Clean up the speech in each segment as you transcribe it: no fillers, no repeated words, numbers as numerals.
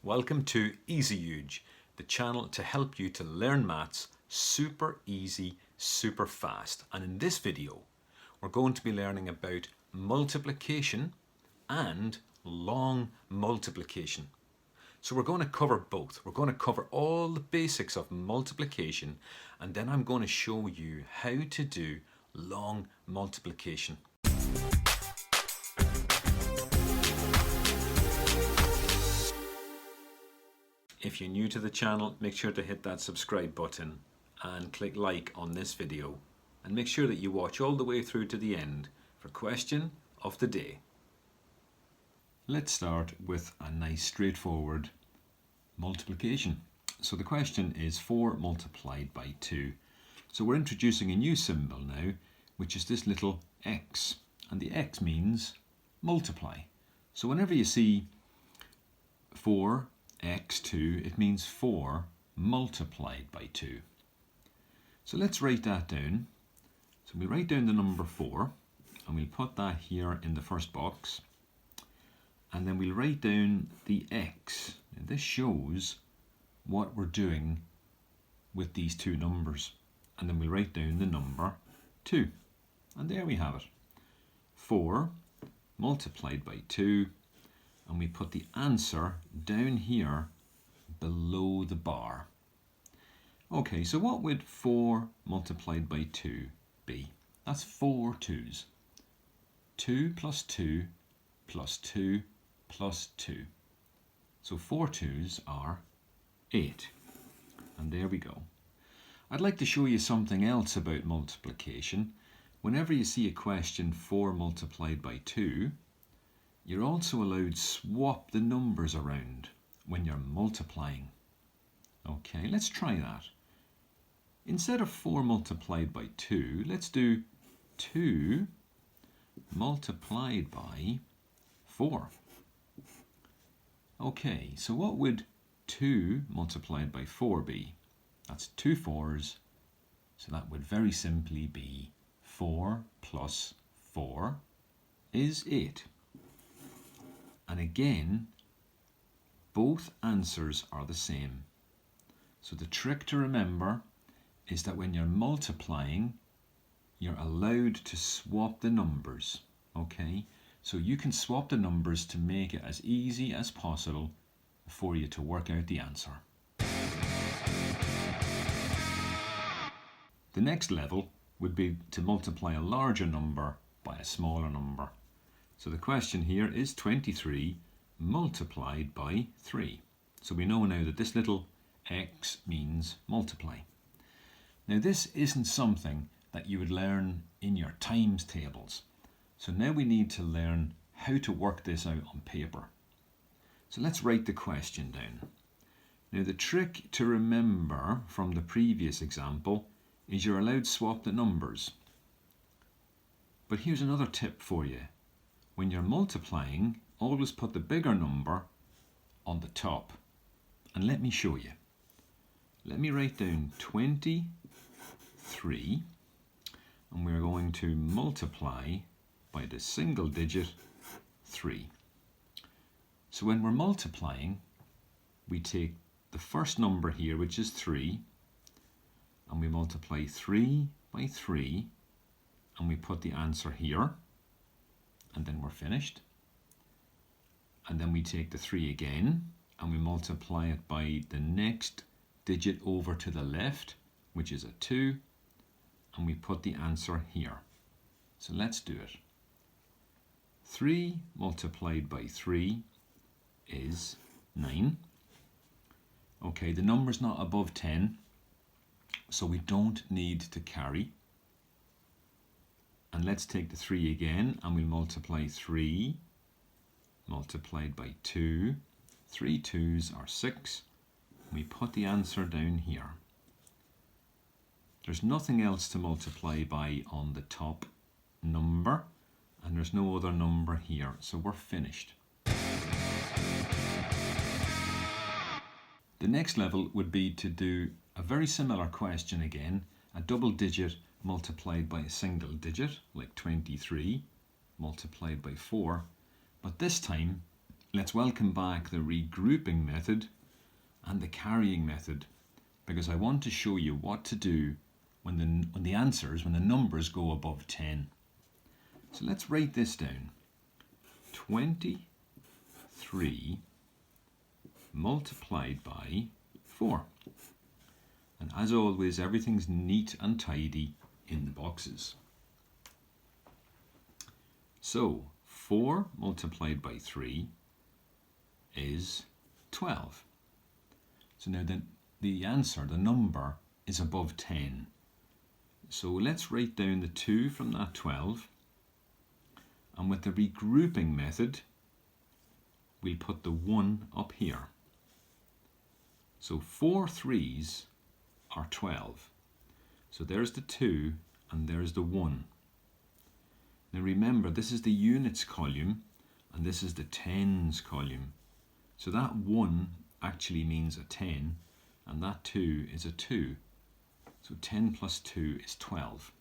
Welcome to EasyEuge, the channel to help you to learn maths super easy, super fast. And in this video, we're going to be learning about multiplication and long multiplication. So we're going to cover both. We're going to cover all the basics of multiplication, and then I'm going to show you how to do long multiplication. If you're new to the channel, make sure to hit that subscribe button and click like on this video, and make sure that you watch all the way through to the end for question of the day. Let's start with a nice straightforward multiplication. So the question is 4 multiplied by 2. So we're introducing a new symbol now, which is this little x, and the x means multiply. So whenever you see 4x2, it means 4 multiplied by 2. So let's write that down. So we write down the number 4, and we'll put that here in the first box, and then we'll write down the x. And this shows what we're doing with these two numbers, and then we'll write down the number 2, and there we have it. 4 multiplied by 2, and we put the answer down here below the bar. Okay, so what would 4 multiplied by 2 be? That's 4 2's. 2 plus 2 plus 2 plus 2. So 4 2's are 8. And there we go. I'd like to show you something else about multiplication. Whenever you see a question 4 multiplied by 2, you're also allowed to swap the numbers around when you're multiplying. Okay, let's try that. Instead of 4 multiplied by 2, let's do 2 multiplied by 4. Okay, so what would 2 multiplied by 4 be? That's 2 4's, so that would very simply be 4 plus 4 is 8. And again, both answers are the same. So the trick to remember is that when you're multiplying, you're allowed to swap the numbers. Okay? So you can swap the numbers to make it as easy as possible for you to work out the answer. The next level would be to multiply a larger number by a smaller number. So the question here is 23 multiplied by 3. So we know now that this little x means multiply. Now this isn't something that you would learn in your times tables. So now we need to learn how to work this out on paper. So let's write the question down. Now the trick to remember from the previous example is you're allowed to swap the numbers. But here's another tip for you. When you're multiplying, always put the bigger number on the top. And let me show you. Let me write down 23, and we're going to multiply by the single digit 3. So when we're multiplying, we take the first number here, which is 3, and we multiply 3 by 3, and we put the answer here, and then we're finished. And then we take the 3 again, and we multiply it by the next digit over to the left, which is a 2, and we put the answer here. So let's do it. 3 multiplied by 3 is 9. Okay, the number's not above 10, so we don't need to carry. And let's take the 3 again, and we multiply 3 multiplied by 2. 3 2's are 6. We put the answer down here. There's nothing else to multiply by on the top number, and there's no other number here, so we're finished. The next level would be to do a very similar question again, a double digit multiplied by a single digit, like 23 multiplied by 4, but this time let's welcome back the regrouping method and the carrying method, because I want to show you what to do when the numbers go above 10. So let's write this down. 23 multiplied by 4. And as always, everything's neat and tidy in the boxes. So 4 multiplied by 3 is 12. So now the answer, the number, is above 10. So let's write down the 2 from that 12. And with the regrouping method, we'll put the 1 up here. So 4 3s are 12. So there's the 2 and there's the 1. Now remember, this is the units column and this is the tens column. So that 1 actually means a 10 and that 2 is a 2. So 10 plus 2 is 12.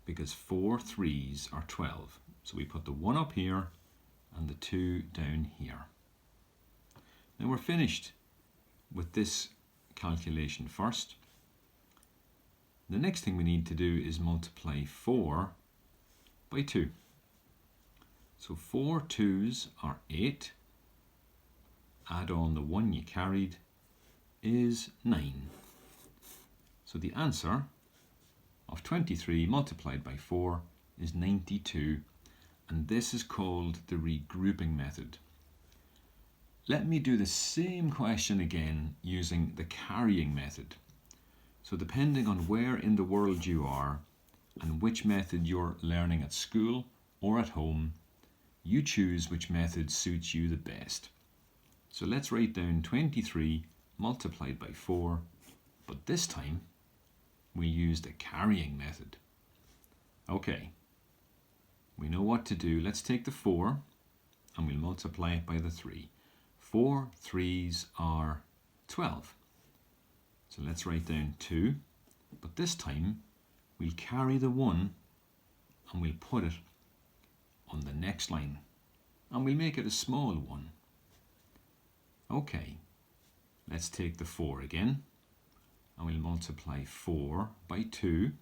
Because 4 3s are 12. So we put the 1 up here and the 2 down here. Now we're finished with this calculation first. The next thing we need to do is multiply 4 by 2. So 4 2s are 8. Add on the 1 you carried is 9. So the answer of 23 multiplied by 4 is 92, and this is called the regrouping method. Let me do the same question again using the carrying method. So depending on where in the world you are and which method you're learning at school or at home, you choose which method suits you the best. So let's write down 23 multiplied by 4, but this time we use the carrying method. Okay, we know what to do. Let's take the 4 and we'll multiply it by the 3. 4 3s are 12. So let's write down 2, but this time we'll carry the 1 and we'll put it on the next line and we'll make it a small 1. Okay, let's take the 4 again and we'll multiply 4 by 2,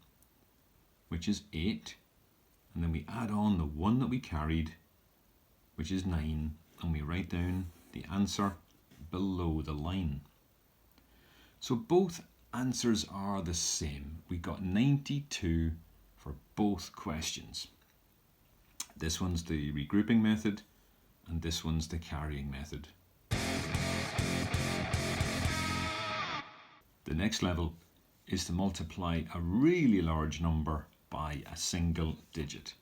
which is 8, and then we add on the 1 that we carried, which is 9, and we write down the answer below the line. So both answers are the same. We got 92 for both questions. This one's the regrouping method and this one's the carrying method. The next level is to multiply a really large number by a single digit.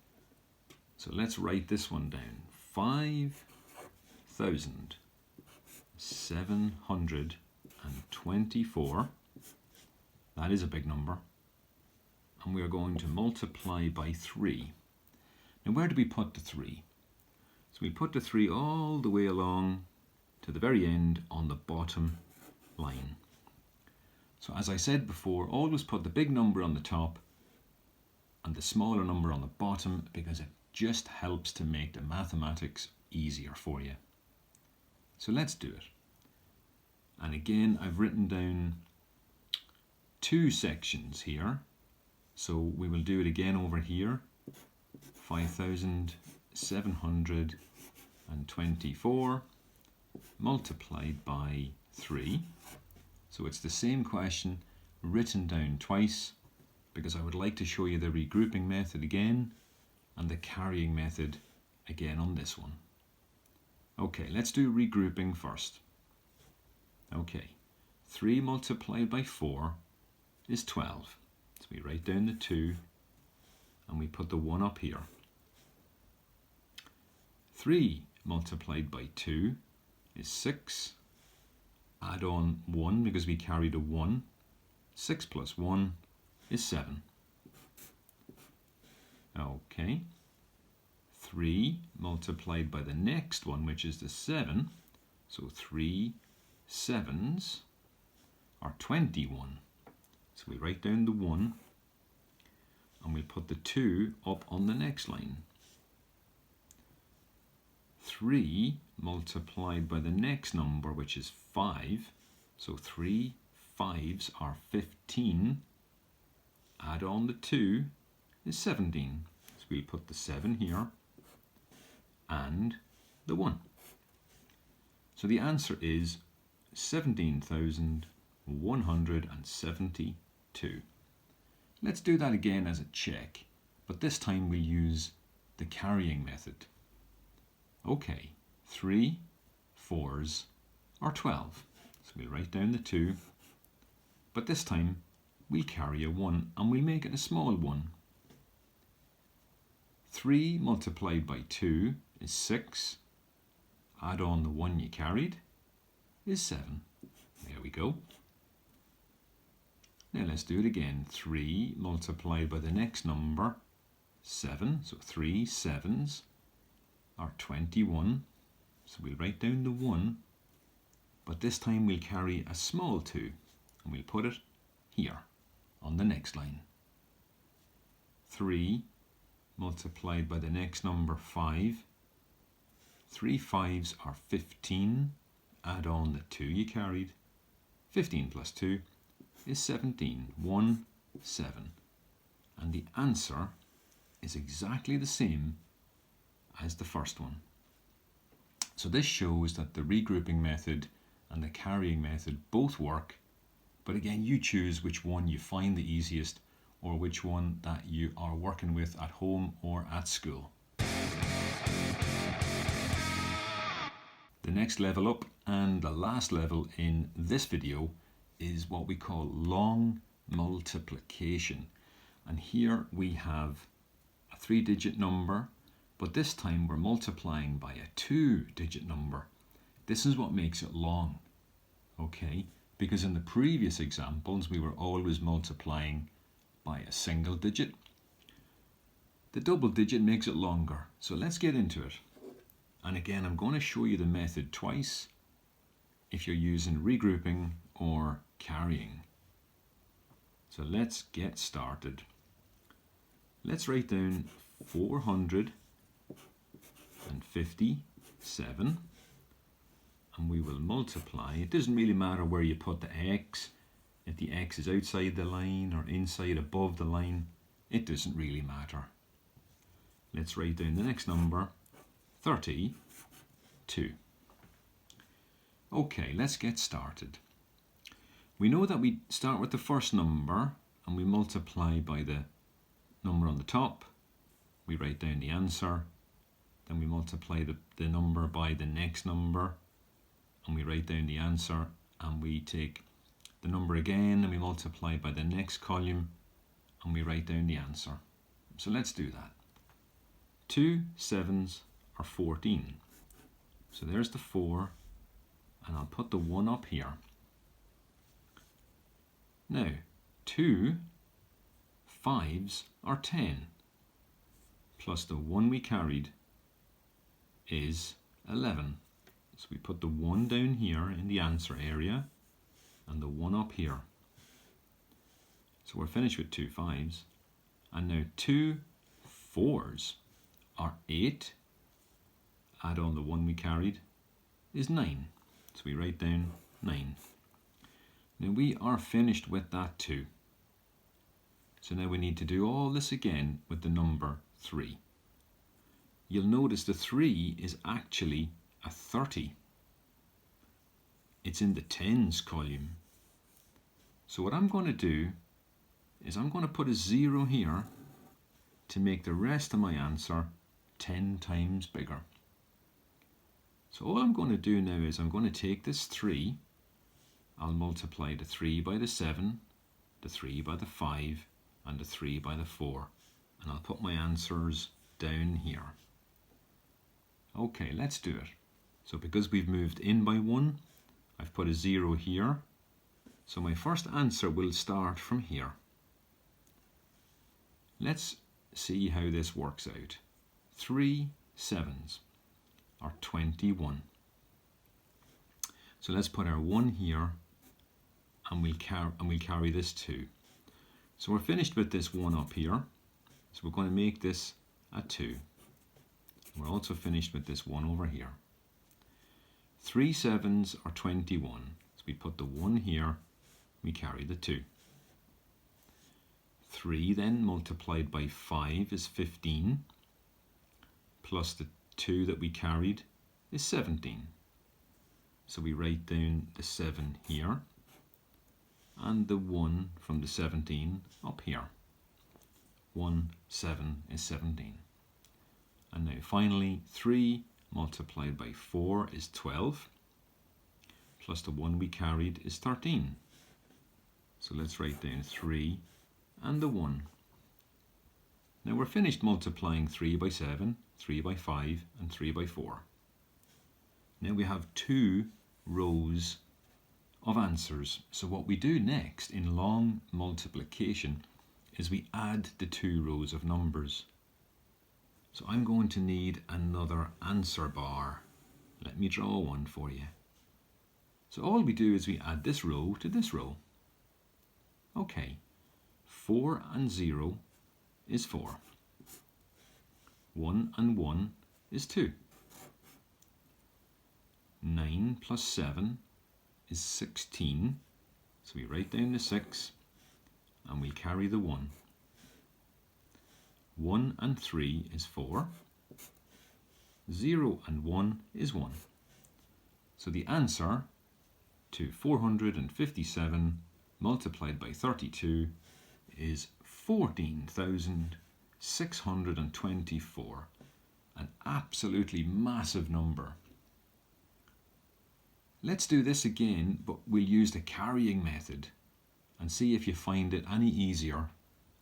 So let's write this one down. 5,724. That is a big number. And we are going to multiply by 3. Now where do we put the 3? So we put the 3 all the way along to the very end on the bottom line. So as I said before, always put the big number on the top and the smaller number on the bottom, because it just helps to make the mathematics easier for you. So let's do it. And again, I've written down 2 sections here. So we will do it again over here. 5,724 multiplied by 3. So it's the same question written down twice, because I would like to show you the regrouping method again and the carrying method again on this one. Okay, let's do regrouping first. Okay, 3 multiplied by 4 is 12. So we write down the 2 and we put the 1 up here. 3 multiplied by 2 is 6. Add on 1 because we carried a 1. 6 plus 1 is 7. Okay. 3 multiplied by the next one, which is the 7. So 3 7s are 21. So we write down the 1 and we put the 2 up on the next line. 3 multiplied by the next number, which is 5. So 3 5s are 15. Add on the 2 is 17. So we'll put the 7 here and the 1. So the answer is 17,172. Let's do that again as a check, but this time we'll use the carrying method. Okay, 3 4s are 12. So we'll write down the 2, but this time we'll carry a 1 and we'll make it a small 1. 3 multiplied by 2 is 6. Add on the 1 you carried is 7. There we go. Now let's do it again. 3 multiplied by the next number, 7. So 3 7s are 21. So we'll write down the 1, but this time we'll carry a small 2 and we'll put it here on the next line. 3 multiplied by the next number, 5. 3 5s are 15. Add on the 2 you carried. 15 plus 2 is 17. 1 7. And the answer is exactly the same as the first one. So this shows that the regrouping method and the carrying method both work, but again, you choose which one you find the easiest or which one that you are working with at home or at school. The next level up and the last level in this video is what we call long multiplication. And here we have a 3-digit number, but this time we're multiplying by a 2-digit number. This is what makes it long, okay? Because in the previous examples, we were always multiplying by a single digit. The double digit makes it longer. So let's get into it. And again, I'm going to show you the method twice if you're using regrouping or carrying. So let's get started. Let's write down 457 and we will multiply. It doesn't really matter where you put the x. If the x is outside the line or inside above the line, it doesn't really matter. Let's write down the next number, 32. Okay, let's get started. We know that we start with the first number and we multiply by the number on the top. We write down the answer. Then we multiply the number by the next number and we write down the answer, and we take the number again and we multiply by the next column and we write down the answer. So let's do that. 2 7s are 14. So there's the 4 and I'll put the 1 up here. Now 2 5s are 10 plus the 1 we carried is 11. So we put the 1 down here in the answer area and the 1 up here. So we're finished with 2 5s. And now 2 4s are 8. Add on the 1 we carried is 9. So we write down 9. Now we are finished with that too. So now we need to do all this again with the number 3. You'll notice the 3 is actually a 30. It's in the tens column. So what I'm going to do is I'm going to put a 0 here to make the rest of my answer 10 times bigger. So all I'm going to do now is I'm going to take this 3, I'll multiply the 3 by the 7, the 3 by the 5, and the 3 by the 4. And I'll put my answers down here. Okay, let's do it. So because we've moved in by 1, I've put a 0 here. So my first answer will start from here. Let's see how this works out. 3 7s are 21. So let's put our 1 here and we'll carry this 2. So we're finished with this 1 up here. So we're going to make this a 2. We're also finished with this 1 over here. 3 sevens are 21. So we put the 1 here, we carry the 2. 3 then multiplied by 5 is 15, plus the 2 that we carried is 17. So we write down the 7 here, and the 1 from the 17 up here. 1, 7 is 17. And now finally, 3 multiplied by 4 is 12, plus the 1 we carried is 13. So let's write down 3 and the 1. Now we're finished multiplying 3 by 7, 3 by 5, and 3 by 4. Now we have 2 rows of answers. So what we do next in long multiplication is we add the 2 rows of numbers. So I'm going to need another answer bar. Let me draw one for you. So all we do is we add this row to this row. Okay, 4 and 0 is 4. 1 and 1 is 2. 9 plus 7 is 16. So we write down the 6 and we carry the 1. 1 and 3 is 4. 0 and 1 is 1. So the answer to 457 multiplied by 32 is 14,624. An absolutely massive number. Let's do this again, but we'll use the carrying method and see if you find it any easier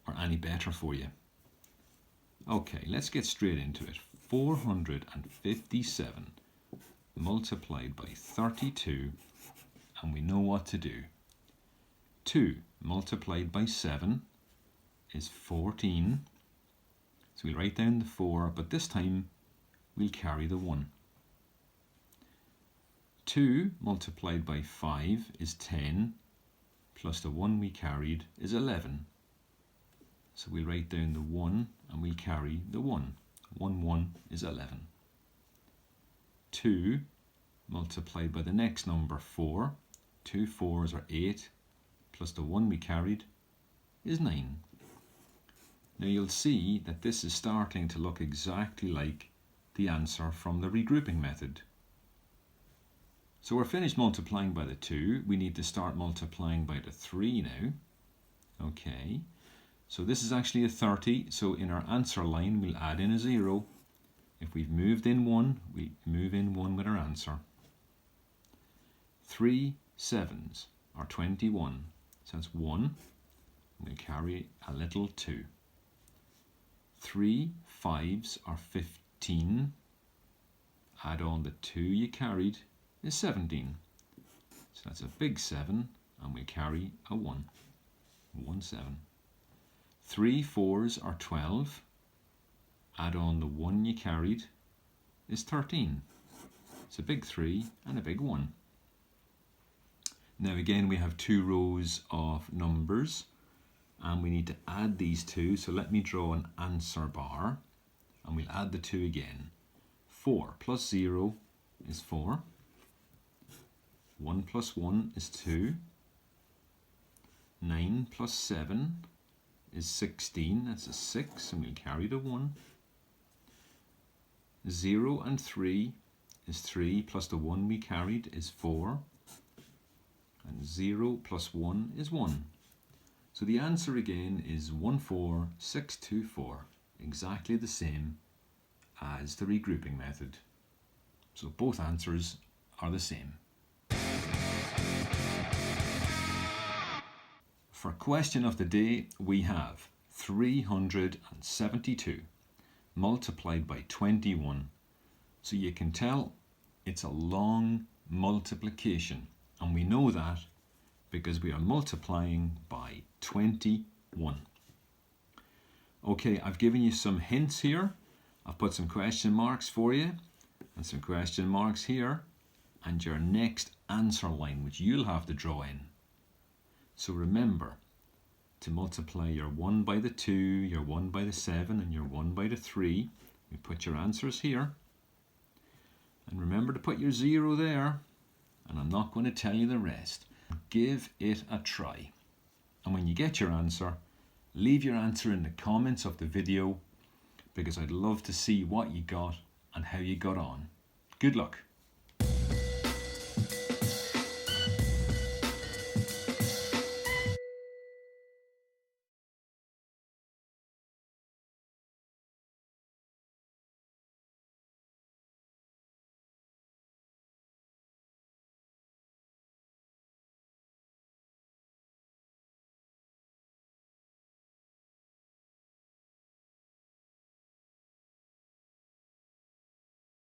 or any better for you. Okay, let's get straight into it. 457 multiplied by 32, and we know what to do. 2 multiplied by 7 is 14. So we'll write down the 4, but this time we'll carry the 1. 2 multiplied by 5 is 10, plus the 1 we carried is 11. So we'll write down the 1 and we'll carry the 1. 1 is 11. 2 multiplied by the next number 4. 2 4s are 8, plus the 1 we carried is 9. Now you'll see that this is starting to look exactly like the answer from the regrouping method. So we're finished multiplying by the 2. We need to start multiplying by the 3 now. Okay, so this is actually a 30. So in our answer line, we'll add in a 0. If we've moved in 1, we move in 1 with our answer. 3 sevens are 21. So that's 1. We'll carry a little 2. 3 5s are 15. Add on the 2 you carried is 17. So that's a big 7, and we carry a 1. 1 7. 3 4s are 12. Add on the 1 you carried is 13. It's a big 3 and a big 1. Now again we have 2 rows of numbers and we need to add these 2. So let me draw an answer bar and we'll add the 2 again. 4 plus 0 is 4. 1 plus 1 is 2. 9 plus 7 is 16. That's a 6 and we'll carry the 1. 0 and 3 is 3 plus the 1 we carried is 4. And 0 plus 1 is 1. So the answer again is 14624. Exactly the same as the regrouping method. So both answers are the same. For question of the day, we have 372 multiplied by 21. So you can tell it's a long multiplication, and we know that because we are multiplying by 21. Okay, I've given you some hints here. I've put some question marks for you and some question marks here, and your next answer line, which you'll have to draw in. So remember to multiply your 1 by the 2, your 1 by the 7, and your 1 by the 3. You put your answers here. And remember to put your 0 there. And I'm not going to tell you the rest. Give it a try. And when you get your answer, leave your answer in the comments of the video, because I'd love to see what you got and how you got on. Good luck.